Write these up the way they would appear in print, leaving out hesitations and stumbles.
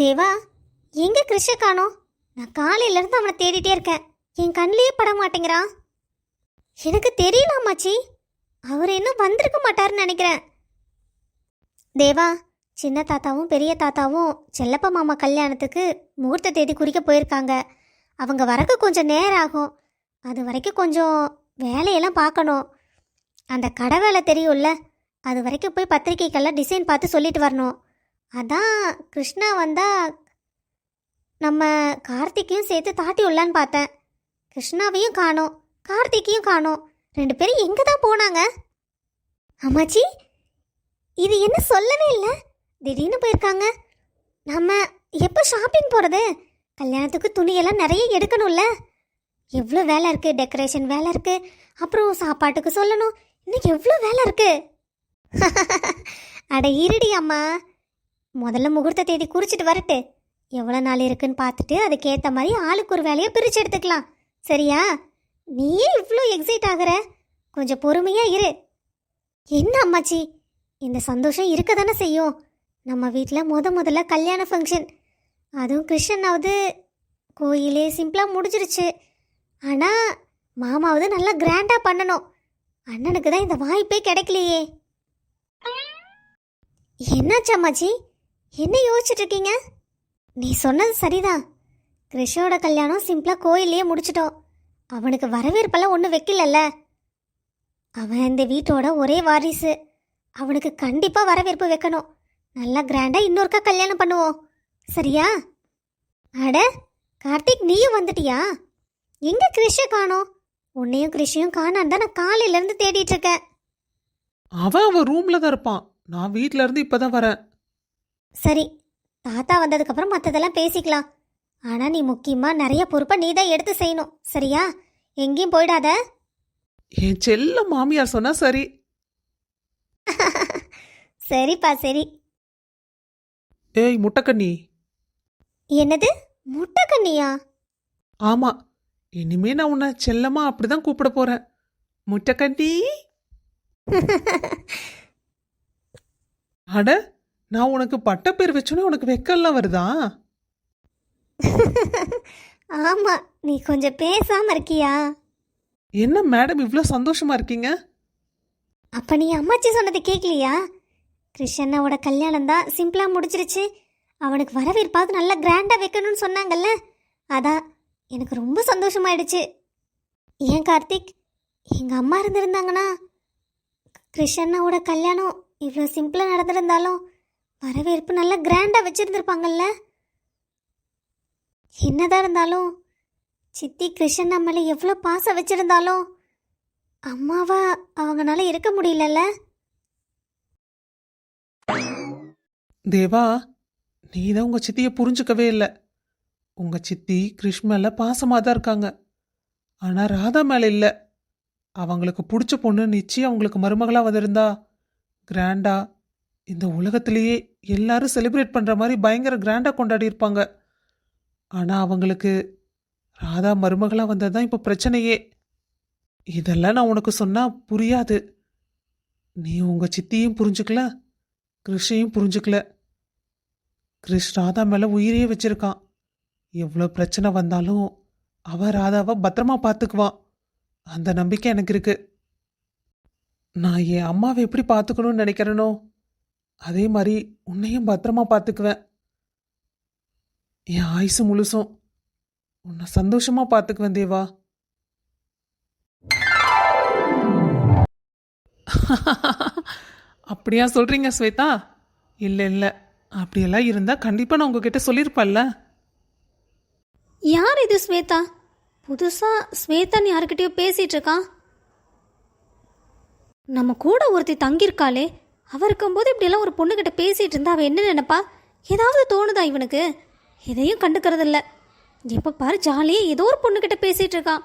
தேவா, எங்க கிருஷ்ண காணோம்? நான் காலையிலேருந்து அவனை தேடிட்டே இருக்கேன். என் கண்ணிலேயே பட மாட்டேங்கிறான். எனக்கு தெரியல அம்மாச்சி, அவர் இன்னும் வந்திருக்க மாட்டாருன்னு நினைக்கிறேன். தேவா, சின்ன தாத்தாவும் பெரிய தாத்தாவும் செல்லப்பா மாமா கல்யாணத்துக்கு முகூர்த்த தேதி குறிக்க போயிருக்காங்க. அவங்க வரக்கு கொஞ்சம் நேரம் ஆகும். அது வரைக்கும் கொஞ்சம் வேலையெல்லாம் பார்க்கணும். அந்த கடை வேலை தெரியும்ல, அது வரைக்கும் போய் பத்திரிக்கைக்கெல்லாம் டிசைன் பார்த்து சொல்லிட்டு வரணும். அதான் கிருஷ்ணா வந்தா நம்ம கார்த்திக்கையும் சேர்த்து தாட்டி உள்ளான்னு பார்த்தேன். கிருஷ்ணாவையும் காணோம், கார்த்திக்கையும் காணோம். 2 பேரும் எங்கே தான் போனாங்க? அம்மாச்சி, இது என்ன சொல்லவே இல்லை? திடீர்னு போயிருக்காங்க. நம்ம எப்போ ஷாப்பிங் போகிறது? கல்யாணத்துக்கு துணியெல்லாம் நிறைய எடுக்கணும்ல. எவ்வளோ வேலை இருக்குது, டெக்கரேஷன் வேலை இருக்குது, அப்புறம் சாப்பாட்டுக்கு சொல்லணும், இன்னும் எவ்வளோ வேலை இருக்குது. அட இருடி அம்மா, முதல்ல முகூர்த்த தேதி குறிச்சிட்டு வரட்டு. எவ்வளோ நாள் இருக்குன்னு பார்த்துட்டு அதுக்கேற்ற மாதிரி ஆளுக்கு ஒரு வேலையை பிரித்து எடுத்துக்கலாம். சரியா? நீயே இவ்வளோ எக்ஸைட் ஆகுற, கொஞ்சம் பொறுமையாக இரு. என்ன அம்மாச்சி, இந்த சந்தோஷம் இருக்க தானே செய்யும். நம்ம வீட்டில் முதல்ல கல்யாண ஃபங்க்ஷன், அதுவும் கிருஷ்ணனாவது கோயிலே சிம்பிளாக முடிஞ்சிருச்சு. ஆனால் மாமாவது நல்லா கிராண்டாக பண்ணணும். அண்ணனுக்கு தான் இந்த வாய்ப்பே கிடைக்கலையே. என்னாச்சு அம்மாச்சி, என்ன யோசிச்சுட்டு இருக்கீங்க? நீ சொன்னது சரிதான். கிருஷ்ணோட கல்யாணம் சிம்பிளாக கோயிலே முடிச்சிட்டோம். அவனுக்கு வரவேற்பெல்லாம் ஒன்றும் வைக்கலல்ல. அவன் இந்த வீட்டோட ஒரே வாரிசு. அவனுக்கு கண்டிப்பாக வரவேற்பு வைக்கணும். நல்லா கிராண்டாக இன்னொருக்கா கல்யாணம் பண்ணுவோம். சரியா? அட கார்த்திக், நீயும் வந்துட்டியா? எங்கே கிருஷ்ண காணோம்? உன்னையும் கிருஷ்ணையும் காணான்னு தான் நான் காலையிலேருந்து தேடிட்டு இருக்கேன். அவன் ரூம்ல தான் இருப்பான். நான் வீட்ல இருந்து இப்பதான் வரேன். சரி, தாத்தா வந்ததுக்கப்புறம் மற்றதெல்லாம் பேசிக்கலாம். ஆனால் நீ முக்கியமாக நிறைய பொறுப்பை நீ தான் எடுத்து செய்யணும். சரியா? எங்கேயும் போயிடாத. என் செல்ல மாமியார் சொன்னா சரி. சரிப்பா சரி. ஏய் முட்டைக்கண்ணி. என்னது முட்டைக்கண்ணியா? ஆமா, இனிமே நான் உன்னை செல்லமா அப்படிதான் கூப்பிட போறேன். முட்டைக்கண்ணி. அட, நான் உனக்கு பட்டப்பேர் வச்சோன்னே உனக்கு வெக்கல்லாம் வருதா? ஆமா, நீ கொஞ்சம் பேசாம இருக்கியா? என்ன மேடம் இவ்வளோ சந்தோஷமா இருக்கீங்க? அப்ப நீ அம்மாச்சி சொன்னது கேட்கலையா? கிருஷ்ணனோட கல்யாணம் தான் சிம்பிளா முடிச்சிருச்சு. அவனுக்கு வரவேற்பாவது நல்லா கிராண்டா வைக்கணும்னு சொன்னாங்கல்ல. அதான் எனக்கு ரொம்ப சந்தோஷமாயிடுச்சு. ஏன் கார்த்திக், எங்க அம்மா இருந்திருந்தாங்கன்னா கிருஷ்ணனோட கல்யாணம் இவ்வளோ சிம்பிளா நடந்திருந்தாலும் வரவேற்பு நல்லா கிராண்டா வச்சிருந்திருப்பாங்கல்ல. என்னதான் இருந்தாலும் சித்தி கிருஷ்ணன் நம்மள எவ்வளோ பாசம் வச்சிருந்தாலும் அம்மாவா அவங்களால இருக்க முடியலல்ல. தேவா, நீ தான் உங்க சித்தியை புரிஞ்சுக்கவே இல்லை. உங்க சித்தி கிருஷ் மேல பாசமா தான் இருக்காங்க. ஆனா ராதா மேல இல்ல. அவங்களுக்கு பிடிச்ச பொண்ணு நிச்சயம் அவங்களுக்கு மருமகளா வந்திருந்தா கிராண்டா இந்த உலகத்திலேயே எல்லாரும் செலிப்ரேட் பண்ற மாதிரி பயங்கர கிராண்டா கொண்டாடி இருப்பாங்க. ஆனா அவங்களுக்கு ராதா மருமகளா வந்ததுதான் இப்ப பிரச்சனையே. இதெல்லாம் நான் உனக்கு சொன்னா புரியாது. நீ உங்க சித்தியும் புரிஞ்சுக்கல, கிருஷையும் புரிஞ்சுக்கல. கிருஷ் ராதா மேல உயிரையே வச்சிருக்கான். எவ்வளோ பிரச்சனை வந்தாலும் அவ ராதாவை பத்திரமா பார்த்துக்குவான். அந்த நம்பிக்கை எனக்கு இருக்கு. நான் என் அம்மாவை எப்படி பார்த்துக்கணும்னு நினைக்கிறேனோ அதே மாதிரி உன்னையும் பத்திரமா பார்த்துக்குவேன். என் ஆயுசு முழுசும் உன்னை சந்தோஷமா பார்த்துக்குவேன் தேவா. அப்படியா சொல்றீங்க ஸ்வேதா? இல்லை இல்லை, அப்படியெல்லாம் இருந்தா கண்டிப்பா நான் உங்ககிட்ட சொல்லியிருப்பேன்ல. யார் இது ஸ்வேதா? புதுசா ஸ்வேதான்னு யாருக்கிட்டயோ பேசிட்டு இருக்கான். நம்ம கூட ஒருத்தி தங்கியிருக்காளே, அவ இருக்கும்போது இப்படியெல்லாம் ஒரு பொண்ணுகிட்ட பேசிட்டு இருந்தா அவ என்ன நினைப்பா? ஏதாவது தோணுதா இவனுக்கு? எதையும் கண்டுக்கிறது இல்லை. எப்போ பாரு ஜாலியாக ஏதோ ஒரு பொண்ணுகிட்ட பேசிட்டு இருக்கான்.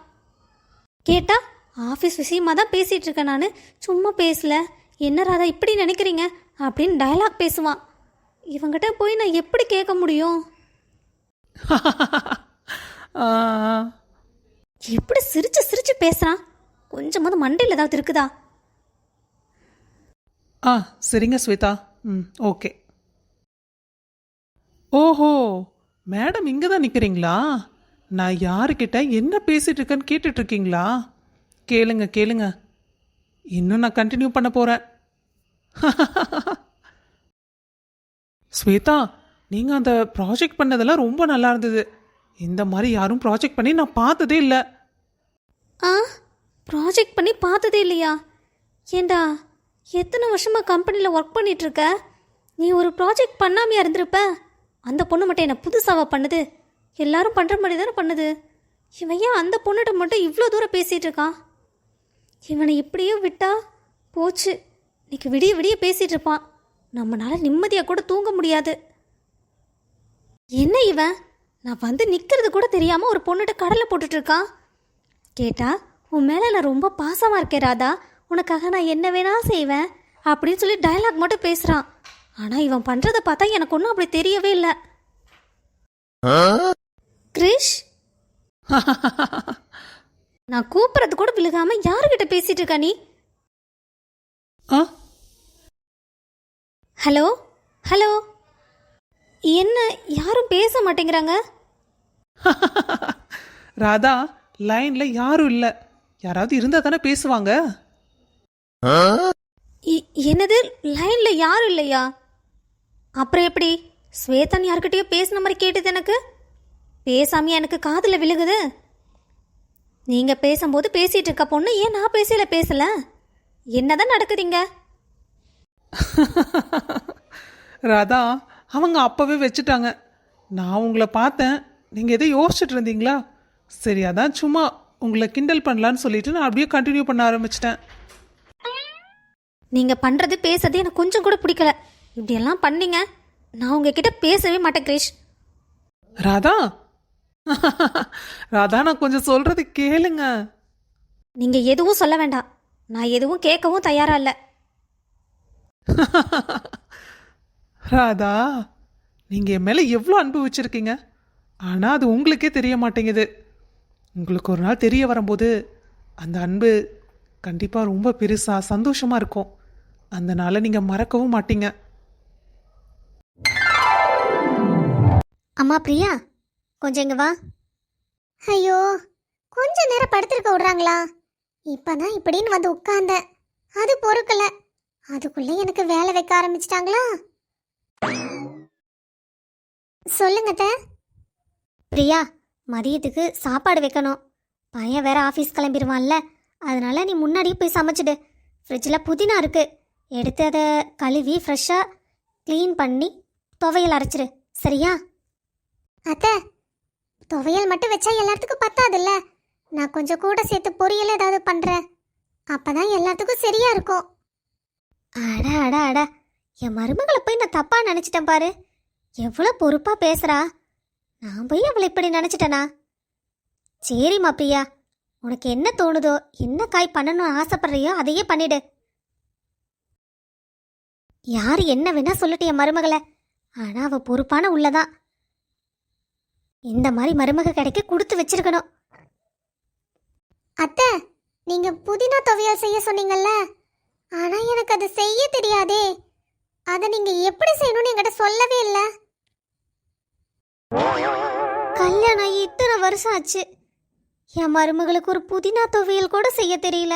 கேட்டா ஆஃபீஸ் விஷயமா தான் பேசிட்டு இருக்கேன், நான் சும்மா பேசல, என்ன ராதா இப்படி நினைக்கிறீங்க அப்படின்னு டயலாக் பேசுவான். இவங்கிட்ட போய் நான் எப்படி கேட்க முடியும்? எப்படி சிரிச்சு சிரிச்சு பேசுறான்? கொஞ்சமாவது மண்டையில் ஏதாவது இருக்குதா? சரிங்க ஸ்வேதா. ஓகே ஓஹோ, மேடம் இங்கே தான் நிற்கிறீங்களா? நான் யாருக்கிட்ட என்ன பேசிட்டு இருக்கேன்னு கேட்டுட்டு இருக்கீங்களா? கேளுங்க கேளுங்க, இன்னும் நான் கண்டினியூ பண்ண போகிறேன். ஸ்வேதா, நீங்கள் அந்த ப்ராஜெக்ட் பண்ணதெல்லாம் ரொம்ப நல்லா இருந்தது. இந்த மாதிரி யாரும் ப்ராஜெக்ட் பண்ணி நான் பார்த்ததே இல்லை. ஆ, ப்ராஜெக்ட் பண்ணி பார்த்ததே இல்லையா? ஏண்டா, எத்தனை வருஷமாக கம்பெனியில் ஒர்க் பண்ணிகிட்ருக்க? நீ ஒரு ப்ராஜெக்ட் பண்ணாமையா இருந்திருப்ப? அந்த பொண்ணு மட்டும் என்ன புதுசாவா பண்ணுது? எல்லாரும் பண்ணுற மாதிரி தானே பண்ணுது. இவன் ஏன் அந்த பொண்ணுகிட்ட மட்டும் இவ்வளோ தூரம் பேசிகிட்டு இருக்கான்? இவனை இப்படியே விட்டா போச்சு. இன்னைக்கு விடிய விடிய பேசிகிட்டு இருப்பான். நம்மளால நிம்மதியாக கூட தூங்க முடியாது. என்ன இவன், நான் வந்து நிற்கிறது கூட தெரியாமல் ஒரு பொண்ணுகிட்ட கடலை போட்டுட்டு இருக்கான். கேட்டா, உன் மேலே நான் ரொம்ப பாசமாக இருக்கேன் ராதா, உனக்காக நான் என்ன வேணா செய்வேன் அப்படின்னு சொல்லி டயலாக் மட்டும் பேசுகிறான். ஆனால் இவன் பண்ணுறதை பார்த்தா எனக்கு ஒன்றும் அப்படி தெரியவே இல்லை. கிரிஷ், நான் கூப்பிட்றது கூட விழுகாம யாருக்கிட்ட பேசிட்டு இருக்கா நீ? ஆ, ஹலோ ஹலோ, என்ன யாரும் பேச மாட்டேங்கிறாங்க? ராதா, லைன்ல யாரும் இல்லை. யாராவது இருந்தா தானே பேசுவாங்க. என்னது, லைன்ல யாரும் இல்லையா? அப்புறம் எப்படி ஸ்வேதன் யார்கிட்டயோ பேசின மாதிரி கேட்டது எனக்கு? பேசாமையா எனக்கு காதில் விழுகுது? நீங்க பேசும்போது பேசிட்டு இருக்க பொண்ணு ஏன் நான் பேசல? என்னதான் நடக்குதுங்க? ராதா, அவங்க அப்பவே வச்சுட்டாங்க. நான் உங்களை பார்த்தேன், நீங்க எதை யோசிச்சுட்டு இருந்தீங்களா? சரி, அதான் சும்மா உங்களை கிண்டல் பண்ணலான்னு சொல்லிட்டு நான் அப்படியே கண்டினியூ பண்ண ஆரம்பிச்சிட்டேன். நீங்க பண்றது பேசுறது எனக்கு கொஞ்சம் கூட பிடிக்கல. இப்படியெல்லாம் பண்ணீங்க நான் உங்ககிட்ட பேசவே மாட்டேன் கிரிஷ். ராதா, ராதா, நான் கொஞ்சம் சொல்றது கேளுங்க. நீங்க எதுவும் சொல்ல வேண்டாம், நான் எதுவும் கேட்கவும் தயாரா இல்லை. ராதா, நீங்க என் மேல எவ்வளோ அன்பு வச்சிருக்கீங்க, ஆனா அது உங்களுக்கே தெரிய மாட்டேங்குது. உங்களுக்கு ஒரு நாள் தெரிய வரும்போது அந்த அன்பு கண்டிப்பா ரொம்ப பெருசா சந்தோஷமா இருக்கும். அந்த நாளை நீங்க மறக்கவும் மாட்டீங்க. அம்மா பிரியா, கொஞ்சம் இங்க வா. ஐயோ, கொஞ்ச நேரம் படுத்திருக்க விடுறாங்களா? இப்பதான் இப்படின்னு வந்து உட்கார்ந்தேன், அது பொறுக்கல. அதுக்குள்ள எனக்கு வேலை வைக்க ஆரம்பிச்சிட்டாங்களா? சொல்லுங்க அத்தை. பிரியா, மதியத்துக்கு சாப்பாடு வைக்கணும். பையன் வேற ஆஃபீஸ் கிளம்பிடுவான்ல, அதனால நீ முன்னாடியே போய் சமைச்சிடு. ஃப்ரிட்ஜில் புதினா இருக்கு, எடுத்து அதை கழுவி ஃப்ரெஷ்ஷாக க்ளீன் பண்ணி துவையல் அரைச்சிரு, சரியா? அத்தை, துவையல் மட்டும் வச்சா எல்லாத்துக்கும் பத்தாதுல்ல. நான் கொஞ்சம் கூட சேர்த்து பொரியல் ஏதாவது பண்ணுறேன், அப்பதான் எல்லாத்துக்கும் சரியா இருக்கும். அட அட அட, என் மருமகளை போய் நான் தப்பா நினச்சிட்டேன் பாரு. எவ்வளோ பொறுப்பாக பேசுகிறா. நான் போய் அவளை இப்படி நினச்சிட்டேனா? சரிம்மா பிரியா, உனக்கு என்ன தோணுதோ, என்ன காய் பண்ணணும்னு ஆசைப்படுறியோ அதையே பண்ணிடு. யார் என்ன வேணா சொல்லட்டு என் மருமகளை, ஆனால் அவள் பொறுப்பான உள்ளதான். இந்த மாதிரி மருமக கிடைக்க கொடுத்து வச்சிருக்கணும். அத்தை, நீங்க புதினா துவையல் செய்ய சொன்னீங்கல்ல, ஆனா எனக்கு அது செய்ய தெரியாதே. அதை நீங்க எப்படி செய்யணும்னு என்கிட்ட சொல்லவே இல்லை. கல்யாணம் ஆகி இத்தனை வருஷம் ஆச்சு, என் மருமகளுக்கு ஒரு புதினா துவையல் கூட செய்ய தெரியல.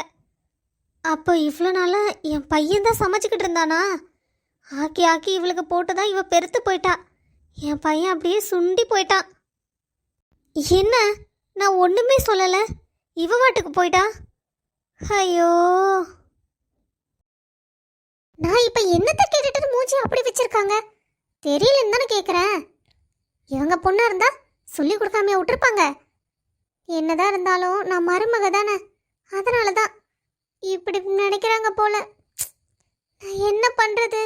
அப்போ இவ்வளோ நாளாக என் பையன் தான் சமைச்சிக்கிட்டு இருந்தானா? ஆக்கி ஆக்கி இவளுக்கு போட்டு தான் இவ பெருத்து போயிட்டா. என் பையன் அப்படியே சுண்டி போயிட்டான். என்ன, நான் ஒன்றுமே சொல்லலை, இவ வாட்டுக்கு போயிட்டா. ஐயோ, நான் இப்போ என்னத்தை கேட்டுட்டு மூஞ்சி அப்படி வச்சிருக்காங்க தெரியலன்னு தானே கேட்குறேன். இவங்க பொண்ணா இருந்தா சொல்லி கொடுக்காம விட்டுருப்பாங்க. என்னதான் இருந்தாலும் நான் மருமக தானே, அதனால தான் இப்படி நினைக்கிறாங்க போல. நான் என்ன பண்றது?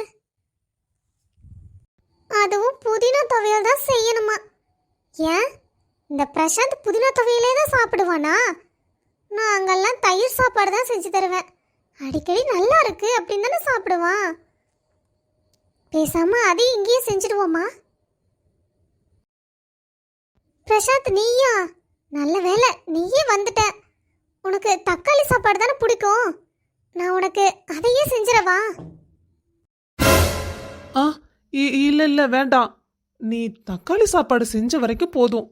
அதுவும் புதினா துவையல் தான் செய்யணுமா? ஏன் இந்த பிரசாந்த் புதினா துவையலே தான் சாப்பிடுவானா? நான் அங்கெல்லாம் தயிர் சாப்பாடு தான் செஞ்சு தருவேன், அடிக்கடி நல்லா இருக்கு அப்படின்னு தானே சாப்பிடுவான். பேசாம அதையும் இங்கேயே செஞ்சுடுவோமா? பிரசாந்த், நீயா? நல்ல வேலை நீயே வந்துட்ட. உனக்கு தக்காளி சாப்பாடு தானே பிடிக்கும், நான் உனக்கு அதையே செஞ்சிடவா? ஆ, இல்லை இல்லை வேண்டாம். நீ தக்காளி சாப்பாடு செஞ்ச வரைக்கும் போதும்.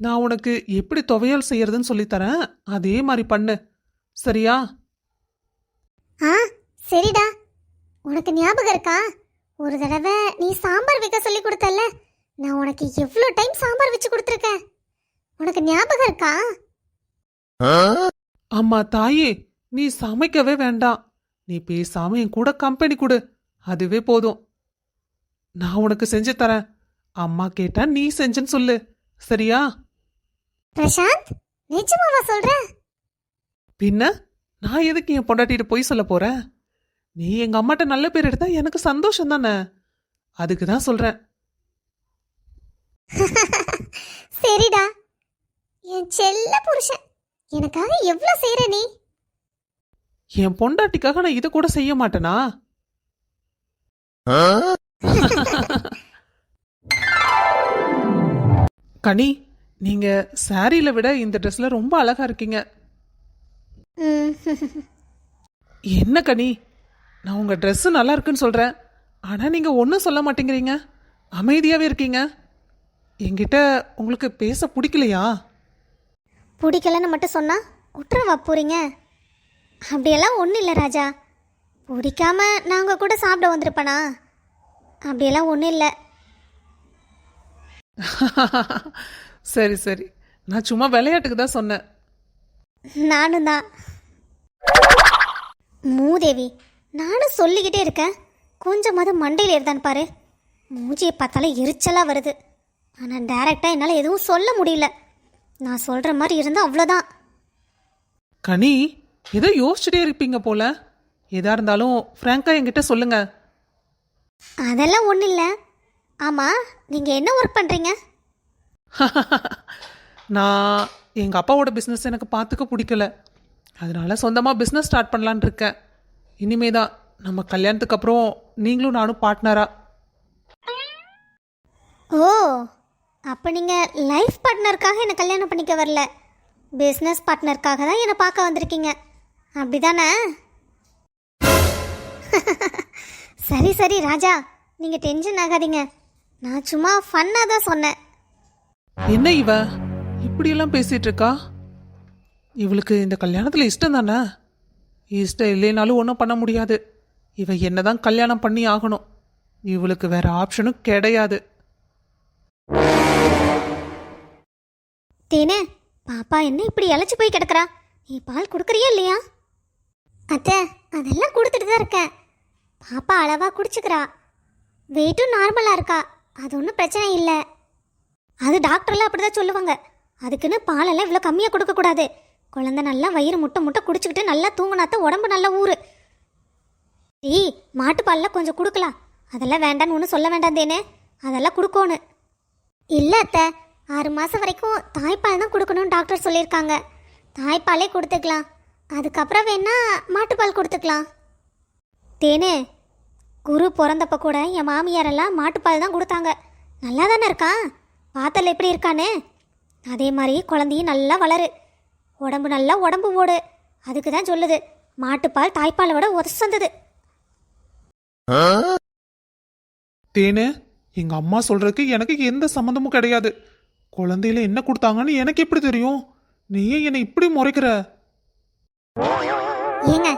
நான் உனக்கு எப்படி துவையல் செய்யறதுன்னு சொல்லித்தரேன், அதே மாதிரி பண்ணு. சரியா? ஆ சரிடா. உனக்கு ஞாபகம் இருக்கா, ஒரு தடவை நீ சாம்பார் வைக்க சொல்லி கொடுத்தல்ல, நான் உனக்கு எவ்வளோ டைம் சாம்பார் வச்சு கொடுத்துருக்கேன். உனக்கு ஞாபகம் இருக்கா? அம்மா தாயே, நீ சமைக்கவே வேண்டாம். நீ பேசாம என் கூட கம்பெனி கொடு, அதுவே போதும். நான் உனக்கு செஞ்சு தரேன். அம்மா கேட்டா நீ செஞ்சேன்னு சொல்லு. சரியா? பிரசாந்த், நிஜமாவா சொல்ற? பின்ன நான் எதுக்கு என் பொண்டாட்டிட்டு போய் சொல்ல போறேன்? நீ எங்க அம்மாட்ட நல்ல பேர் எடுத்தா எனக்கு சந்தோஷம் தானே, அதுக்கு தான் சொல்றேன். சரிடா, என் செல்ல புருஷன், எனக்காக எவ்வளோ செய்யற நீ? என் பொண்டாட்டிக்காக நான் இதை கூட செய்ய மாட்டேனா? கனி, நீங்க சாரியில விட இந்த ட்ரெஸ்ல ரொம்ப அழகா இருக்கீங்க. ம், என்ன கனி, நான் உங்க Dress நல்லா இருக்குன்னு சொல்றேன், ஆனா நீங்க ஒன்றும் சொல்ல மாட்டேங்கிறீங்க, அமைதியாவே இருக்கீங்க. என்கிட்ட உங்களுக்கு பேச பிடிக்கலையா? பிடிக்கலன்னு மட்டும் சொன்னா விட்டுறவா போறீங்க? அப்படியெல்லாம் ஒன்றும் இல்லை ராஜா. பிடிக்காம நான் உங்க கூட சாப்பிட வந்திருப்பேனா? அப்படியெல்லாம் ஒன்றும் இல்லை. சரி சரி, நான் சும்மா விளையாட்டுக்கு தான் சொன்னேன். நானும் தான். மூதேவி, நானும் சொல்லிக்கிட்டே இருக்கேன், கொஞ்சமாவது மண்டையில் ஏறுதான்னு பாரு. மூஞ்சியை பார்த்தாலே எரிச்சலாக வருது. ஆனால் டைரெக்டாக என்னால் எதுவும் சொல்ல முடியல. நான் சொல்கிற மாதிரி இருந்தால் அவ்வளோதான். கனி, ஏதோ யோசிச்சுட்டே இருப்பீங்க போல. எதா இருந்தாலும் ஃப்ராங்கா என்கிட்ட சொல்லுங்க. அதெல்லாம் ஒன்றும் இல்லை. ஆமாம், நீங்கள் என்ன ஒர்க் பண்ணுறீங்க? நான் எங்கள் அப்பாவோட பிஸ்னஸ் எனக்கு பார்த்துக்க பிடிக்கல, அதனால சொந்தமாக பிஸ்னஸ் ஸ்டார்ட் பண்ணலான் இருக்கேன். இனிமே தான் நம்ம கல்யாணத்துக்கு அப்புறம் நீங்களும் நானும் பார்ட்னரா. ஓ, அப்போ நீங்கள் லைஃப் பார்ட்னருக்காக என்னை கல்யாணம் பண்ணிக்க வரல, பிஸ்னஸ் பார்ட்னருக்காக தான் என்னை பார்க்க வந்திருக்கீங்க, அப்படி தானே? சரி சரி ராஜா, நீங்கள் டென்ஷன் ஆகாதீங்க. நான் சும்மா ஃபன்னாக தான் சொன்னேன். என்ன இவ இப்படியெல்லாம் பேசிட்டு இருக்கா? இவளுக்கு இந்த கல்யாணத்தில் இஷ்டம் தானே? இஷ்டம் இல்லைனாலும் ஒன்றும் பண்ண முடியாது. இவ என்னதான் கல்யாணம் பண்ணி ஆகணும். இவளுக்கு வேற ஆப்ஷனும் கிடையாது. தேனே, பாப்பா என்ன இப்படி இழைச்சி போய் கிடக்குறா? நீ பால் கொடுக்குறியா இல்லையா? அத்தை, அதெல்லாம் கொடுத்துட்டு தான் இருக்கேன். பாப்பா அளவாக குடிச்சுக்கிறா, வெயிட்டும் நார்மலாக இருக்கா, அது ஒன்றும் பிரச்சனை இல்லை. அது டாக்டர்லாம் அப்படி தான் சொல்லுவாங்க. அதுக்குன்னு பாலெல்லாம் இவ்வளோ கம்மியாக கொடுக்கக்கூடாது. குழந்தை நல்லா வயிறு முட்டை முட்டை குடிச்சிக்கிட்டு நல்லா தூங்கினாத்த உடம்பு நல்லா ஊறு. டீ மாட்டுப்பாலில் கொஞ்சம் கொடுக்கலாம், அதெல்லாம் வேண்டான்னு ஒன்றும் சொல்ல வேண்டாம் தேனே, அதெல்லாம் கொடுக்கணும். இல்லை அத்தை, 6 மாதம் வரைக்கும் தாய்ப்பால் தான் கொடுக்கணும்னு டாக்டர் சொல்லியிருக்காங்க. தாய்ப்பாலே கொடுத்துக்கலாம், அதுக்கப்புறம் வேணா மாட்டுப்பால் கொடுத்துக்கலாம். தேனே, குரு பிறந்தப்ப கூட என் மாமியாரெல்லாம் மாட்டுப்பால் தான் கொடுத்தாங்க. நல்லா தானே இருக்கான்? பார்த்தல எப்படி இருக்கானே? அதே மாதிரி குழந்தையும் நல்லா வளரு, உடம்பு நல்லா உடம்பு ஓடு. அதுக்கு தான் சொல்லுது, மாட்டுப்பால் தாய்ப்பாலை விட உசந்தது. தேனு, எங்க அம்மா சொல்றதுக்கு எனக்கு எந்த சம்மந்தமும் கிடையாது. குழந்தையில என்ன கொடுத்தாங்கன்னு எனக்கு எப்படி தெரியும்? நீ ஏன் என்னை இப்படி முறைக்கிற? ஏங்க,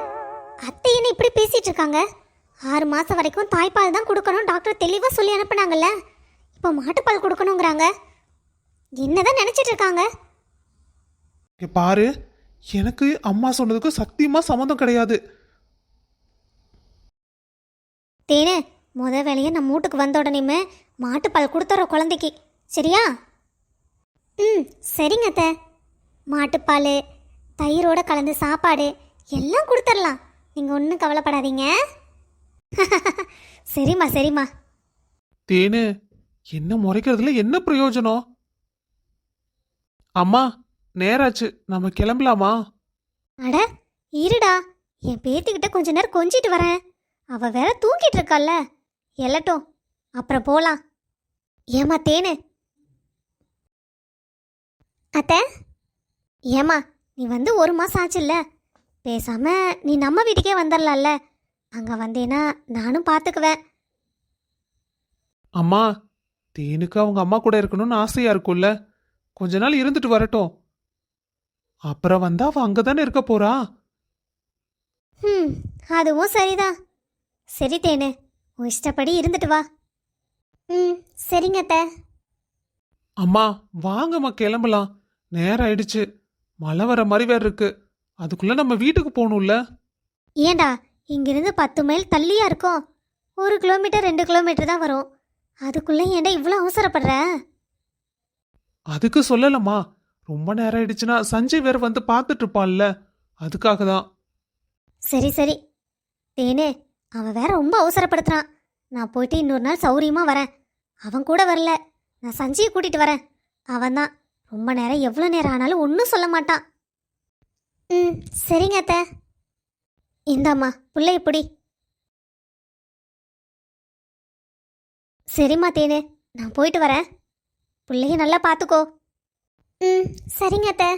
அத்தை என்ன இப்படி பேசிட்டு இருக்காங்க? 6 மாதம் வரைக்கும் தாய்ப்பால் தான் கொடுக்கணும் டாக்டர் தெளிவாக சொல்லி அனுப்புனாங்கல்ல, இப்போ மாட்டுப்பால் கொடுக்கணுங்கிறாங்க. என்னதான் நினைச்சிட்டு இருக்காங்க? இங்க பாரு, எனக்கு அம்மா சொன்னதுக்கு சத்தியமா சம்மந்தம் கிடையாது. தேனு, முத வேலையை நம்ம வீட்டுக்கு வந்த உடனேமே மாட்டுப்பால் கொடுத்துற குழந்தைக்கு, சரியா? ம் சரிங்க அத்தை. மாட்டுப்பால் தயிரோட கலந்து சாப்பாடு எல்லாம் கொடுத்துடலாம், நீங்கள் ஒன்றும் கவலைப்படாதீங்க. சரிம்மா சரிம்மா. தேனு, என்ன முறைக்கிறதுல என்ன பிரயோஜனம்? அம்மா, நேராச்சு, நம்ம கிளம்பலாமா? அட இருடா, என் பேத்திக்கிட்ட கொஞ்ச நேரம் கொஞ்சிட்டு வரேன். அவ வேற தூங்கிட்டு இருக்கால, எல்லட்டும் அப்புறம் போலாம். ஏமா தேனு. அத்தை, ஏமா நீ வந்து 1 மாதம் ஆச்சுல்ல, பேசாம நீ நம்ம வீட்டுக்கே வந்துடலாம்ல. அங்கே வந்தேன்னா நானும் பார்த்துக்குவேன். அம்மா, தேனுக்கு அவங்க அம்மா கூட இருக்கணும்னு ஆசையா இருக்கும்ல. கொஞ்ச நாள் இருந்துட்டு வரட்டும். அப்புறம் வந்தா அவ அங்கதானே இருக்க போறா. ம், அதுவும் சரிதான். சரி தேனு, உன் இஷ்டப்படி இருந்துட்டு வா. ம், சரிங்க அத்தை. அம்மா வாங்கம்மா கிளம்பலாம். நேரம் ஆயிடுச்சு. மழை வர மாதிரி வேற இருக்கு. அதுக்குள்ள நம்ம வீட்டுக்கு போகணும்ல. ஏண்டா, இங்கிருந்து 10 மைல் தள்ளியா இருக்கோம். 1 கிலோமீட்டர் 2 கிலோமீட்டர் தான் வரும். அதுக்குள்ள ஏண்டா இவ்வளோ அவசரப்படுற? அதுக்கு சொல்லலம்மா. ரொம்ப நேரம் ஆயிடுச்சுன்னா சஞ்சய் வேற வந்து பார்த்துட்டு இருப்பான்ல. அதுக்காக தான். சரி சரி தேனு, அவன் வேற ரொம்ப அவசரப்படுத்துறான். நான் போயிட்டு இன்னொரு நாள் சௌரியமா வரேன். அவன் கூட வரல, நான் சஞ்சயை கூட்டிட்டு வரேன். அவன் தான் ரொம்ப நேரம், எவ்வளோ நேரம் ஆனாலும் ஒன்றும் சொல்ல மாட்டான். ம், சரிங்க அத்தை. இந்தாம்மா புள்ளைய பிடி. சரிம்மா தேனு, நான் போயிட்டு வரேன். பிள்ளைய நல்லா பார்த்துக்கோ. ம், சரிங்க அத்தை.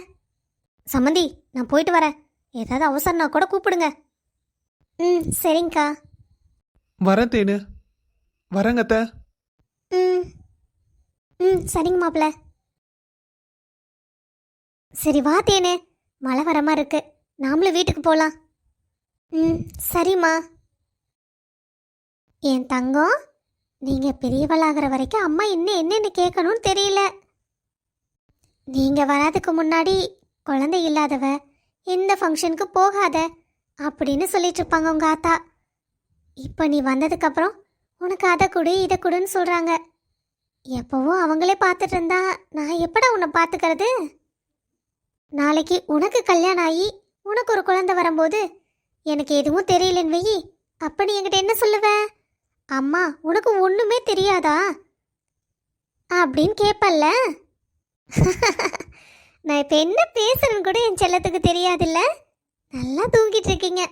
சம்மந்தி, நான் போயிட்டு வரேன். ஏதாவது அவசரம்னா கூட கூப்பிடுங்க. ம், சரிங்கக்கா. வரேன் தேனு. வரேங்க அத்தை. ம் ம், சரிங்க மாப்பிள்ள. சரி வா தேனு, மழை வர மாதிரி இருக்கு. நாமளும் வீட்டுக்கு போகலாம். ம், சரிம்மா. என் தங்கம், நீங்கள் பெரியவளாகிற வரைக்கும் அம்மா இன்னும் என்னென்னு கேட்கணும்னு தெரியல. நீங்கள் வராதுக்கு முன்னாடி குழந்தை இல்லாதவ எந்த ஃபங்க்ஷனுக்கு போகாத அப்படின்னு சொல்லிட்டு இருப்பாங்க உங்கள் ஆத்தா. இப்போ நீ வந்ததுக்கப்புறம் உனக்கு அதை கொடு இதை கொடுன்னு சொல்கிறாங்க. எப்போவும் அவங்களே பார்த்துட்டு இருந்தா நான் எப்படா உன்னை பார்த்துக்கிறது? நாளைக்கு உனக்கு கல்யாணம் ஆகி உனக்கு ஒரு குழந்தை வரும்போது எனக்கு எதுவும் தெரியலன்னு வெயி, அப்போ நீ என்கிட்ட என்ன சொல்லுவ? அம்மா உனக்கு ஒன்றுமே தெரியாதா அப்படின்னு கேட்பல்ல. நான் இப்போ என்ன பேசுறேன்னு கூட என் செல்லத்துக்கு தெரியாதுல்ல. நல்லா தூங்கிட்டு இருக்கீங்க.